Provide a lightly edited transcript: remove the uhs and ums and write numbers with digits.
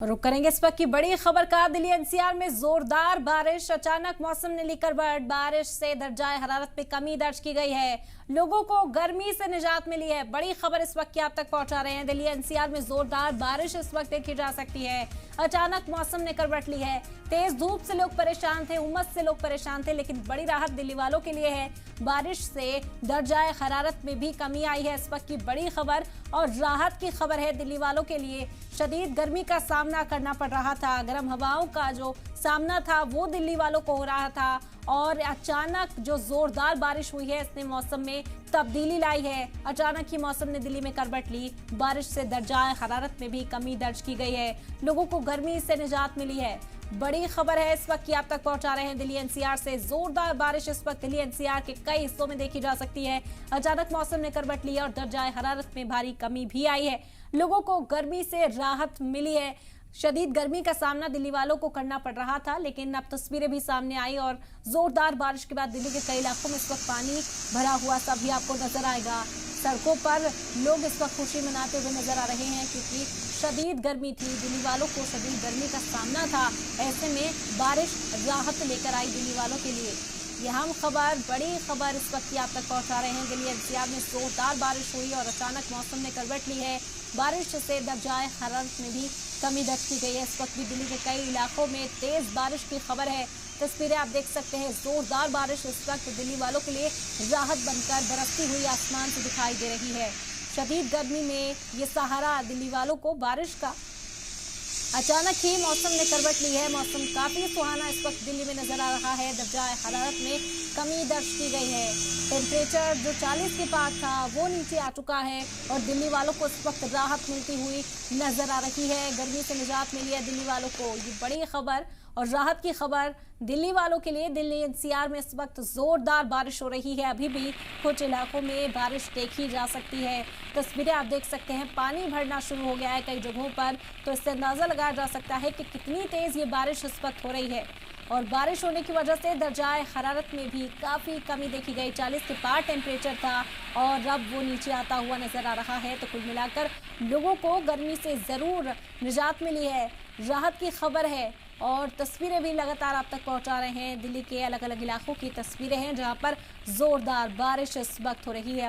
रुक करेंगे इस वक्त की बड़ी खबर का। दिल्ली एनसीआर में जोरदार बारिश, अचानक मौसम ने ली करवट। बारिश से दर्जाए हरारत में कमी दर्ज की गई है, लोगों को गर्मी से निजात मिली है। बड़ी खबर इस वक्त की आप तक पहुंचा रहे हैं। दिल्ली एनसीआर में जोरदार बारिश इस वक्त देखी जा सकती है। अचानक मौसम ने करवट ली है। तेज धूप से लोग परेशान थे, उमस से लोग परेशान थे, लेकिन बड़ी राहत दिल्ली वालों के लिए है। बारिश से दर्जाए हरारत में भी कमी आई है। इस वक्त की बड़ी खबर और राहत की खबर है दिल्ली वालों के लिए। शदीद गर्मी का सामना करना पड़ रहा था, गर्म हवाओं का जो सामना था वो दिल्ली वालों को हो रहा था, और अचानक जो जोरदार बारिश हुई है इसने मौसम में तब्दीली लाई है। अचानक ही मौसम ने दिल्ली में करवट ली। बारिश से दर्जाए हरारत में भी कमी दर्ज की गई है, लोगों को गर्मी से निजात मिली है। बड़ी खबर है इस वक्त की आप तक पहुंचा रहे हैं दिल्ली एनसीआर से। जोरदार बारिश इस वक्त दिल्ली एनसीआर के कई हिस्सों में देखी जा सकती है। अचानक मौसम ने करवट ली और दर्जाए हरारत में भारी कमी भी आई है, लोगों को गर्मी से राहत मिली है। शदीद गर्मी का सामना दिल्ली वालों को करना पड़ रहा था, लेकिन अब तस्वीरें भी सामने आई और जोरदार बारिश के बाद दिल्ली के कई इलाकों में इस वक्त पानी भरा हुआ सा भी आपको नजर आएगा। सड़कों पर लोग इस वक्त खुशी मनाते हुए नजर आ रहे हैं, क्योंकि शदीद गर्मी थी, दिल्ली वालों को शदीद गर्मी का सामना था। ऐसे में बारिश राहत लेकर आई दिल्ली वालों के लिए। यह हम खबर, बड़ी खबर इस वक्त की आप तक पहुंचा रहे हैं। दिल्ली एनसीआर में जोरदार बारिश हुई और अचानक मौसम ने करवट ली है। बारिश से दर्जाए हरारत में भी कमी दर्ज की गई है। इस वक्त भी दिल्ली के कई इलाकों में तेज बारिश की खबर है। तस्वीरें आप देख सकते हैं। जोरदार बारिश इस वक्त दिल्ली वालों के लिए राहत बनकर बरसती हुई आसमान से दिखाई दे रही है। शदीद गर्मी में ये सहारा दिल्ली वालों को बारिश का। अचानक ही मौसम ने करवट ली है। मौसम काफी सुहाना इस वक्त दिल्ली में नजर आ रहा है। दर्जाए हरारत में कमी दर्ज की गई है। टेम्परेचर जो 40 के पार था वो नीचे आ चुका है और दिल्ली वालों को इस वक्त राहत मिलती हुई नजर आ रही है। गर्मी से निजात मिली है दिल्ली वालों को। ये बड़ी खबर और राहत की खबर दिल्ली वालों के लिए। दिल्ली एनसीआर में इस वक्त जोरदार बारिश हो रही है। अभी भी कुछ इलाकों में बारिश देखी जा सकती है। तस्वीरें आप देख सकते हैं, पानी भरना शुरू हो गया है कई जगहों पर, तो इससे अंदाजा लगाया जा सकता है कि कितनी तेज ये बारिश इस वक्त हो रही है। और बारिश होने की वजह से दर्जाए हरारत में भी काफ़ी कमी देखी गई। 40 के पार टेम्परेचर था और अब वो नीचे आता हुआ नजर आ रहा है। तो कुल मिलाकर लोगों को गर्मी से ज़रूर निजात मिली है, राहत की खबर है। और तस्वीरें भी लगातार आप तक पहुंचा रहे हैं। दिल्ली के अलग अलग इलाकों की तस्वीरें हैं जहां पर जोरदार बारिश इस वक्त हो रही है।